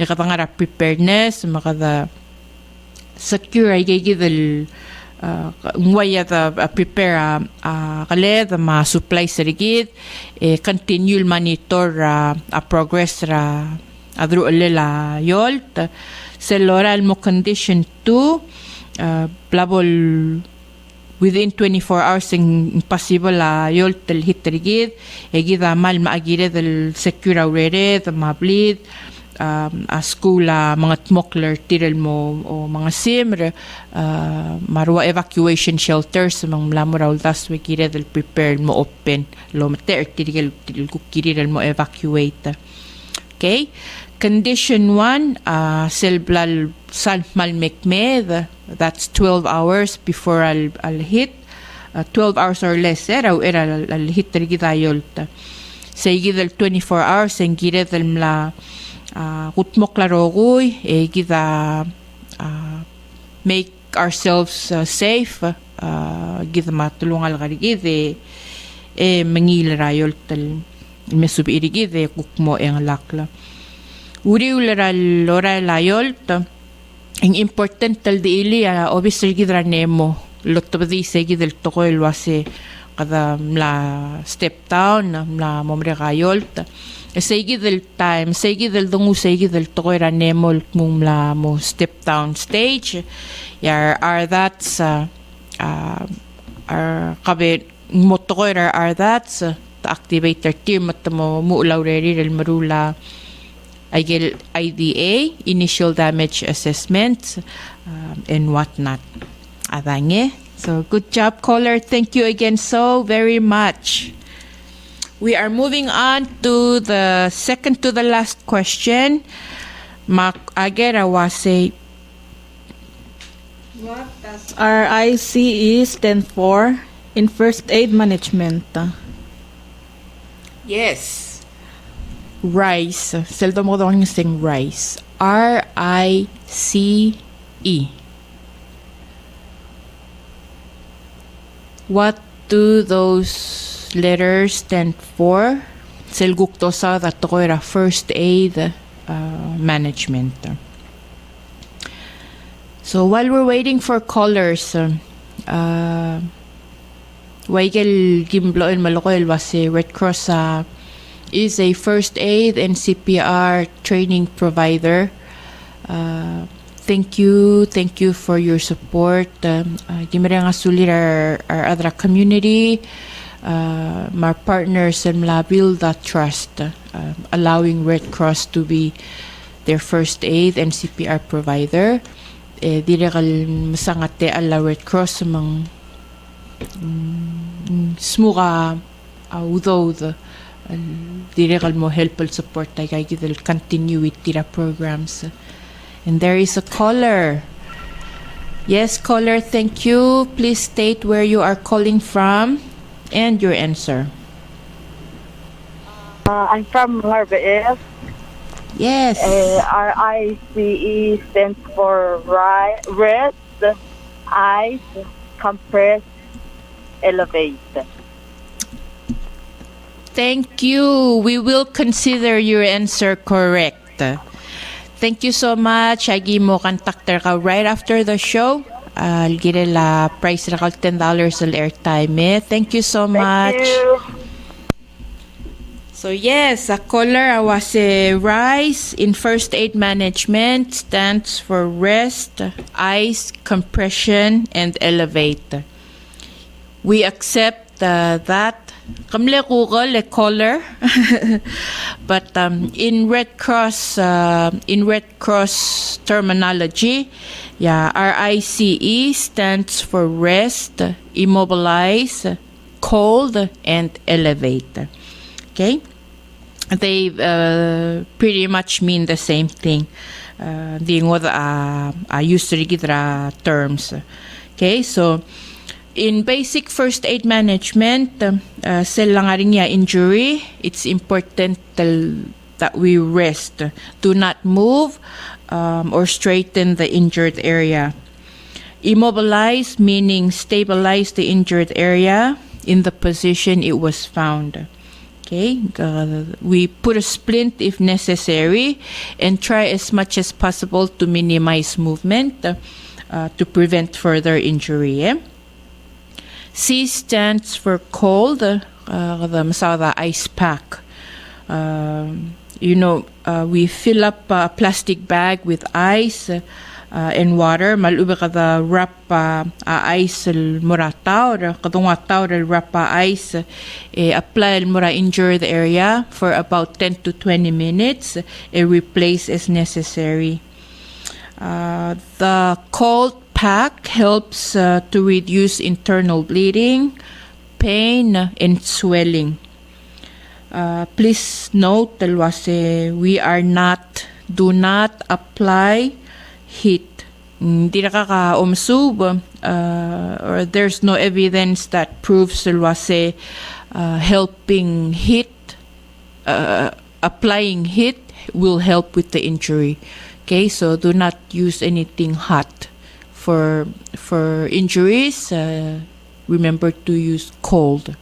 katangara preparedness makada secure ay gigidel ngwaya prepare kale the ma supply serigid continue monitor progress ra adru lela yolt seloral mo condition 2 plabol within 24 hours impossible yolt el hitrigid egida mal maagire del secure already the ma bleed a school mga tmokler tirel mo o mga simr marwa evacuation shelters mga mlamuraw das we kire del prepare mo open lo mater tirel kukirel mo evacuate. Okay, condition 1 selblal salmal mekmed that's 12 hours before I'll hit 12 hours or less era al hit rigidayolta say del 24 hours en kire del mla kutmok larogoy gida make ourselves safe gida matulungal garigid mangil rayol tal mesubi irigid kukmo ang lakla uri ularal lora layol ang important tal diili obis rigidra nemo lotto badi segi del tokoy wase kada mla step down mla momre rayol segi del time segi del dungu segi del tokoy nemol mum la mo step down stage yar are that's are kabe mo tokoy are that's to activate their team at mo muulaw reri del marula IDA initial damage assessment and whatnot adange. So good job caller, thank you again so very much. We are moving on to the second to the last question. Agera wase. What does RICE stand for in first aid management? Yes. Rice. Seldom mo daw sing rice. R-I-C-E. What do those letters stand for? Selguktosa that era first aid management. So while we're waiting for callers, Waigel Gimblo El Malokoel was a Red Cross is a first aid and CPR training provider. Thank you for your support. Gimere nga sulit our other community, my partners and build that trust, allowing Red Cross to be their first aid and CPR provider. Direkal masangate ala Red Cross mang smuga although the direkal mo helpful support ay kay gidel continue with tira programs. And there is a caller. Yes, caller, thank you. Please state where you are calling from and your answer. I'm from RBF. Yes. RICE stands for red, ice, compress, elevate. Thank you. We will consider your answer correct. Thank you so much. Agi mo contactor ka right after the show. I'll get a price na $10 al airtime. Thank you so much. Thank you. So yes, a caller was a RISE in first aid management stands for rest, ice, compression, and elevate. We accept that. Kamle Google a caller, but in Red Cross terminology, yeah, RICE stands for rest, immobilize, cold, and elevate. Okay, they pretty much mean the same thing. The used to get terms. Okay, so in basic first aid management, injury, it's important that we rest. Do not move or straighten the injured area. Immobilize, meaning stabilize the injured area in the position it was found. Okay, we put a splint if necessary and try as much as possible to minimize movement to prevent further injury. C stands for cold, the ice pack. We fill up a plastic bag with ice and water. Malube kada wrap ice mura taur, kadunga taur wrap ice. Apply mura injured area for about 10 to 20 minutes. Replace as necessary. The cold pack helps to reduce internal bleeding, pain, and swelling. Please note, do not apply heat. Hindi nakaka-umsub, or there's no evidence that proves helping heat, applying heat will help with the injury. Okay, so do not use anything hot. For injuries, remember to use cold,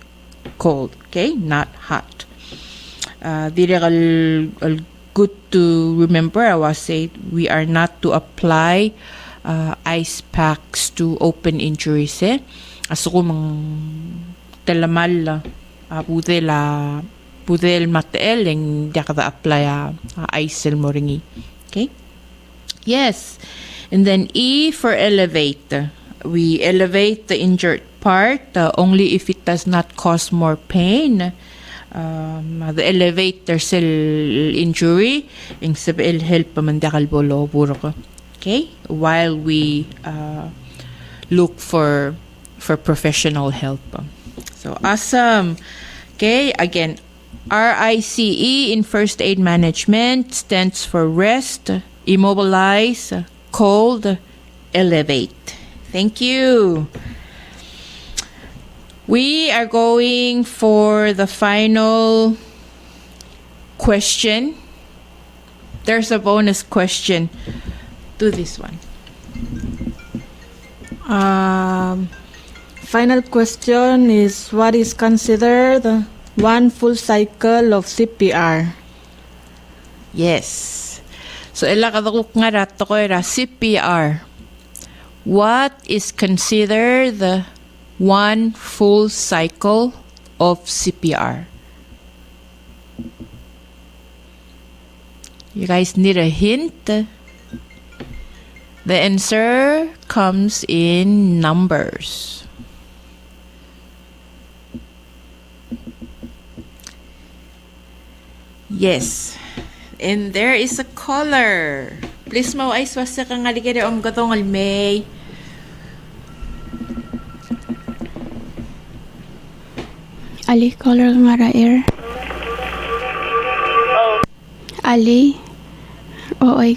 okay, not hot. Good to remember, I was saying we are not to apply ice packs to open injuries. Aso ko mang talamal pudel mateel ang di ka apply ice mo ringi. Okay. Yes. And then E for elevate. We elevate the injured part only if it does not cause more pain. The elevator cell injury ang sabihin help mandakal bolo burko. Okay, while we look for professional help. So awesome. Okay, again, RICE in first aid management stands for rest, immobilize, cold, elevate. Thank you. We are going for the final question. There's a bonus question to this one. Final question is, what is considered one full cycle of CPR? Yes. So ila kadukok nga rato ko era CPR. What is considered the one full cycle of CPR? You guys need a hint? The answer comes in numbers. Yes. And there is a caller. Please mo ay swasta kang aligere om gatong almay. Ali caller nga ra'er. Ali. O ay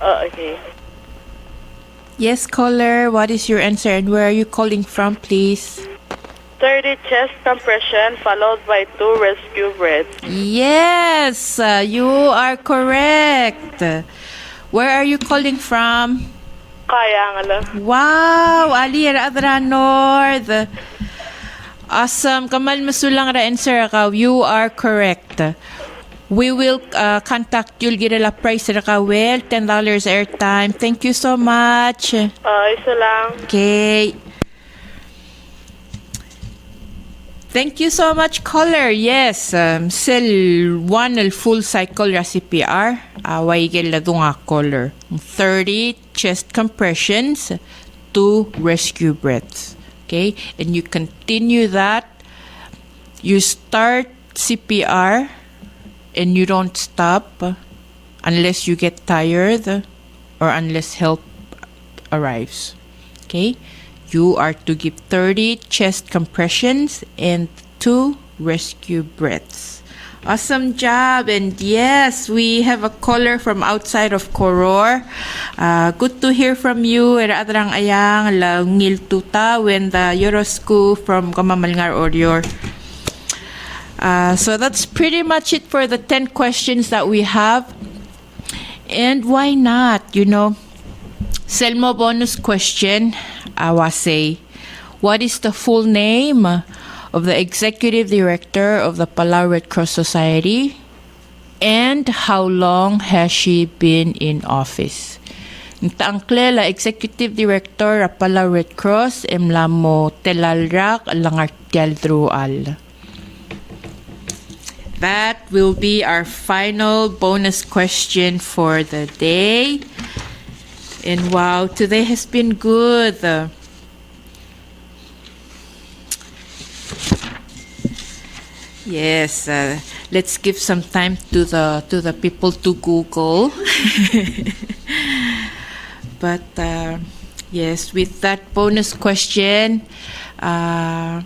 Okay. Yes, caller. What is your answer and where are you calling from, please? 30 chest compression followed by 2 rescue breaths. Yes, you are correct. Where are you calling from? Kaya nga lang. Wow, Ali Adra North. Awesome. Kamal masulang ra answer ka. You are correct. We will contact you'll get a price ra ka well, $10 airtime. Thank you so much. Isa lang. Okay. Thank you so much, caller. Yes, sel one full cycle ra CPR. Away gel nga caller. 30 chest compressions, 2 rescue breaths. Okay, and you continue that. You start CPR, and you don't stop unless you get tired or unless help arrives. Okay. You are to give 30 chest compressions and 2 rescue breaths. Awesome job. And yes, we have a caller from outside of Koror. Good to hear from you. Adrang ayang langil tuta when the Yorosku from Kamamalngar Orior. So that's pretty much it for the 10 questions that we have. And why not, Selmo bonus question. Awase. What is the full name of the executive director of the Palau Red Cross Society? And how long has she been in office? Ntaangkle la executive director of Palau Red Cross emlamo telalrak langartial drual. That will be our final bonus question for the day. And wow, today has been good. Yes, let's give some time to the people to Google. But yes, with that bonus question, as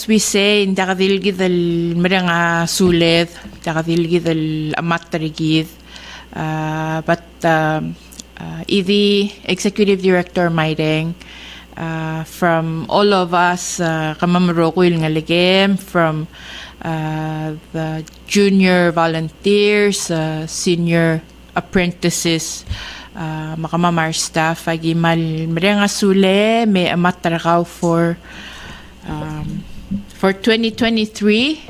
we say, dakadilgid al maranga suled, dakadilgid al amatrigid. But the executive director Maideng, from all of us, kamamrokuil nga ligem, from the junior volunteers, senior apprentices, makamamar staff, agimal mrenga sule may amatrakaw for 2023.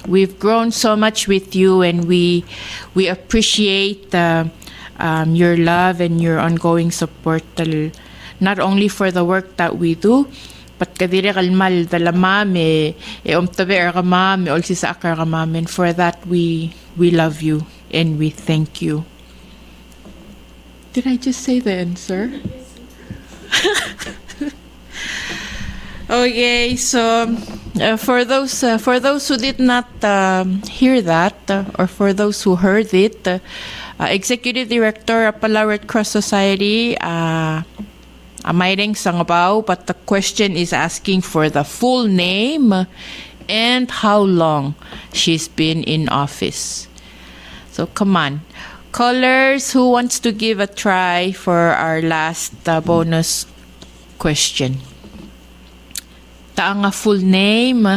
We've grown so much with you, and we appreciate your love and your ongoing support, not only for the work that we do, but kadire kalmal dalamame umtabe kamame also sa akar kamame, and for that we love you and we thank you. Did I just say the answer? Okay, so for those who did not hear that, or for those who heard it, Executive Director of Palau Red Cross Society, Amaireng Sangabaw, but the question is asking for the full name and how long she's been in office. So come on, Callers, who wants to give a try for our last bonus question? Taanga full name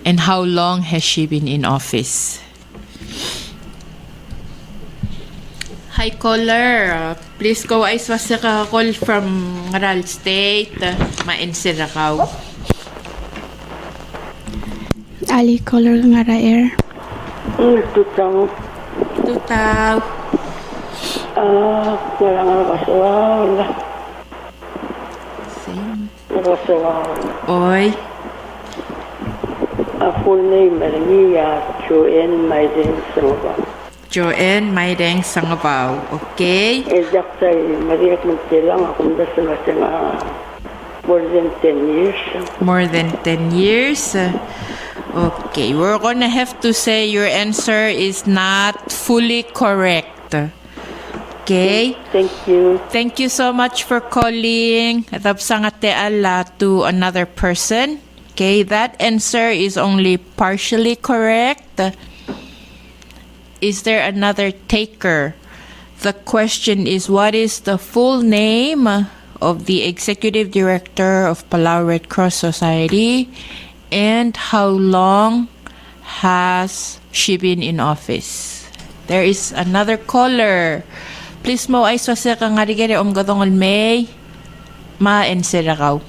and how long has she been in office? Hi caller, please go ay swasaka call from Ngaral State, Mainsirakaw. Ali color ngara air. Tutang. Tutaw. Wala nga nakasawal. Same. Nakasawal. Oy. Full name, Maria Joanne Maiden Sangabaw. Joanne Maideng Sangabaw. Okay. Exactly, Maria Mantilang, akong dasa nga siya nga more than 10 years. More than 10 years. Okay, we're gonna have to say your answer is not fully correct. Okay? Thank you. Thank you so much for calling. Tapsangate ala to another person. Okay, that answer is only partially correct. Is there another taker? The question is, what is the full name of the Executive Director of Palau Red Cross Society? And how long has she been in office? There is another caller. Please mo ay swasa ka nga rigere gadongol may ma-ensirakaw.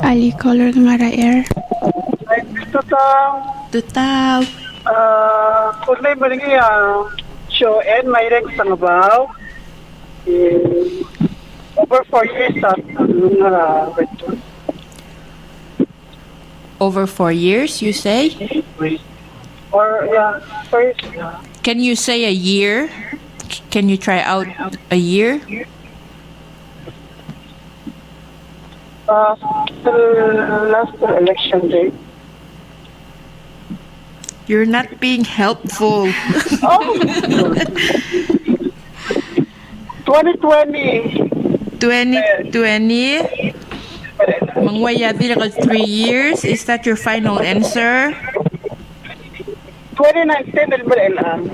Ali color ngara air. Tutaw. Full name mo rin Joanne Mayreng Sangabaw. Over 4 years Over 4 years, you say? Or, yeah, first, Can you say a year? Can you try out a year? last election day. You're not being helpful. 2020. 2020. Mangwaya dila 3 years. Is that your final answer? 2019 din ba lang?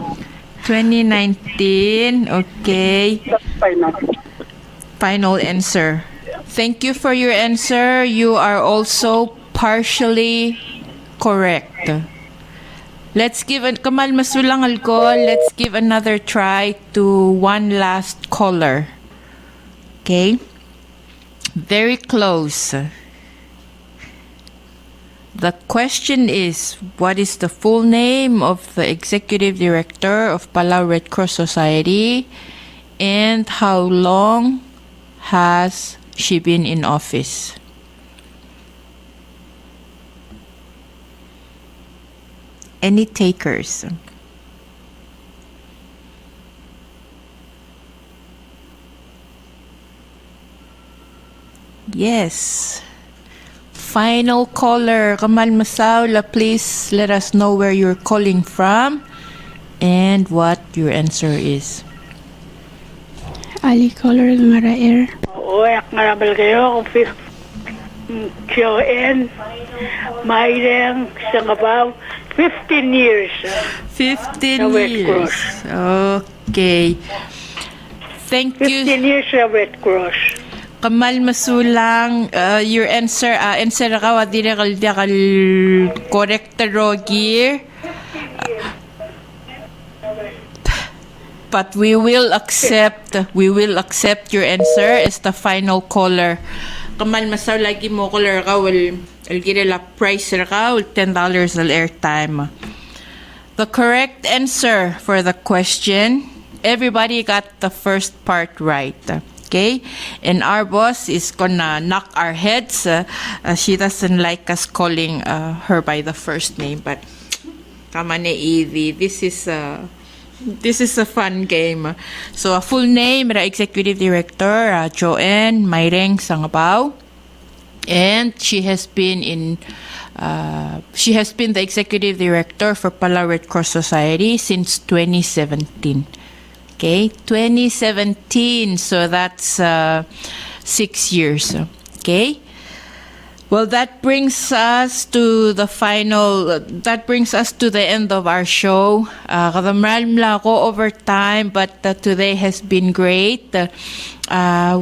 2019. Okay. That's final. Final answer. Thank you for your answer. You are also partially correct. Let's give Kamal masulang alcohol. Let's give another try to one last caller. Okay? Very close. The question is, what is the full name of the Executive Director of Palau Red Cross Society? And how long has she been in office? Any takers? Yes. Final caller, Kamal Masaula, please let us know where you're calling from and what your answer is. Ali color ngara air. Oo, ngarabal kayo kung Joanne Mayreng Sangabaw, 15 years. 15 Red years. Cross. Okay. Thank 15 you. years sa Red Cross. Kamal Masulang, your answer, answer ka, wadira kal correct rogi. But we will accept your answer as the final caller. Kamal Masaw, lagi mo caller ka, I'll get a price ka, $10 al airtime. The correct answer for the question, everybody got the first part right. Okay? And our boss is gonna knock our heads. She doesn't like us calling her by the first name, but kamane Evie, this is a fun game. So a full name, the Executive Director, Joanne Mayreng Sangabaw. And she has been the Executive Director for Palau Red Cross Society since 2017. Okay, 2017, so that's 6 years. Okay, Well, that brings us to the final. That brings us to the end of our show. Kadamral mla ako over time, but today has been great.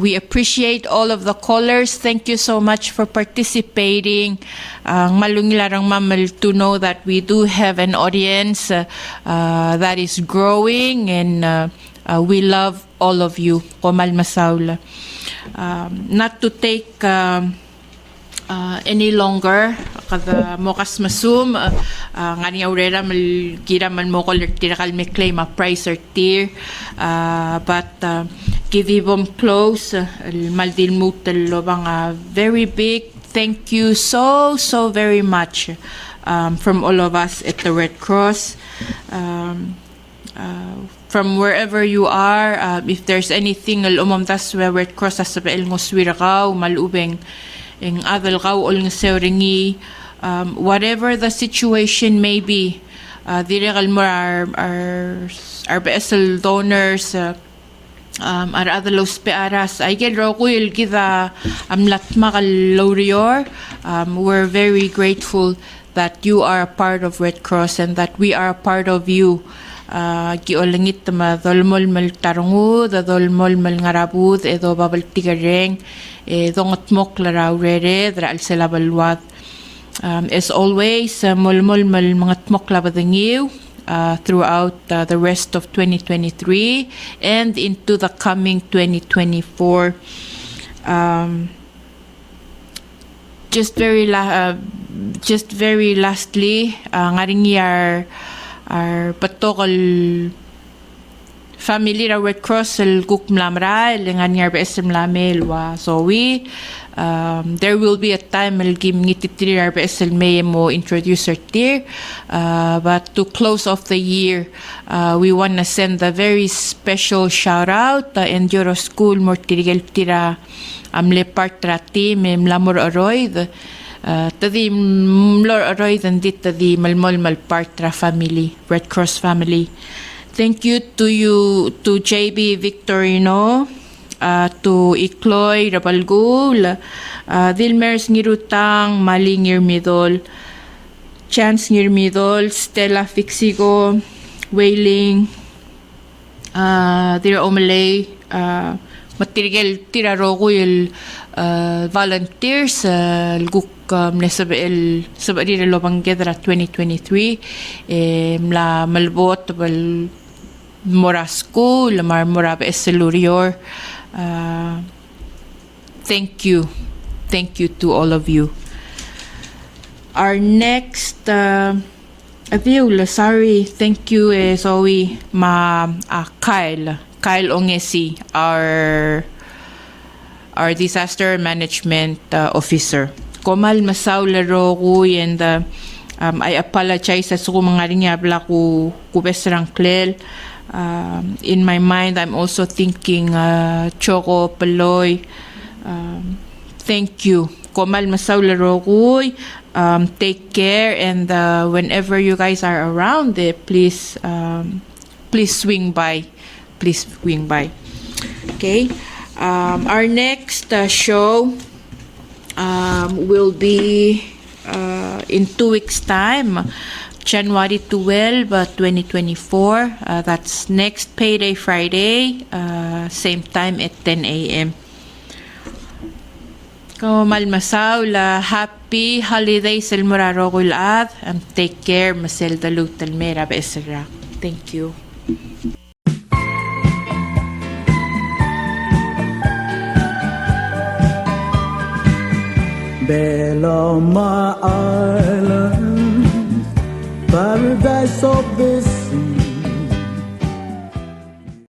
We appreciate all of the callers. Thank you so much for participating. Malungilarang mamal to know that we do have an audience that is growing, and we love all of you. Komal masaula. Not to take any longer kada mokas masum ngani aurera mal kira man mo koler tirakal me claim a price or tier but give them close mal dil mutel lobang very big thank you so very much from all of us at the Red Cross. From wherever you are, if there's anything umamtas Red Cross as el ngoswirakaw malubeng in adal gaw ol ngseoringi, whatever the situation may be, direkal mo our BSL donors, ar adalos pearas ay gel rokuil kita amlatma kal lorior. We're very grateful that you are a part of Red Cross and that we are a part of you. Giolangit ma dolmol mal tarungu da dolmol mal ngarabud edo babal tigareng dongot mok laraw rere dra al selabalwat. As always molmol mal mga tmok labadangiw throughout the rest of 2023 and into the coming 2024. Just very lastly, ngaringi our patokal family ra Red Cross el guk mlamra el nganyar BSM lamel wa so there will be a time el gim ngititri our BSL may mo introduce our tier but to close off the year we want to send a very special shout out and Euro School mortirigel tira amle partra team mlamor aroid tadi mlor aroy dandit tadi malmol malpartra family, Red Cross family. Thank you to JB Victorino, to Ikloy Rabalgul, Dilmers Ngirutang, Mali Ngirmidol, Chance Ngirmidol, Stella Fixigo, Wailing, Dira Omalay, Matirigel Tiraroguil, volunteers, Guk sabari lobang gedra 2023 mla malbot bal morasco la marmora beselurior. Thank you to all of you. Our next sorry, thank you Zoe ma Kyle Ongesi, our disaster management officer. Komal masaw laro ko and I apologize sa mga ringyabla ko besrang klel. In my mind I'm also thinking Choco Paloy. Thank you. Komal masaw laro ko. Take care, and whenever you guys are around please swing by. Okay. Our next show will be in 2 weeks time, January 12, 2024. That's next payday Friday, same time at 10 a.m. Kamal masaw la happy holidays el muraro kulad, and take care masel dalut el mera besra. Thank you. Beloma Island, paradise of this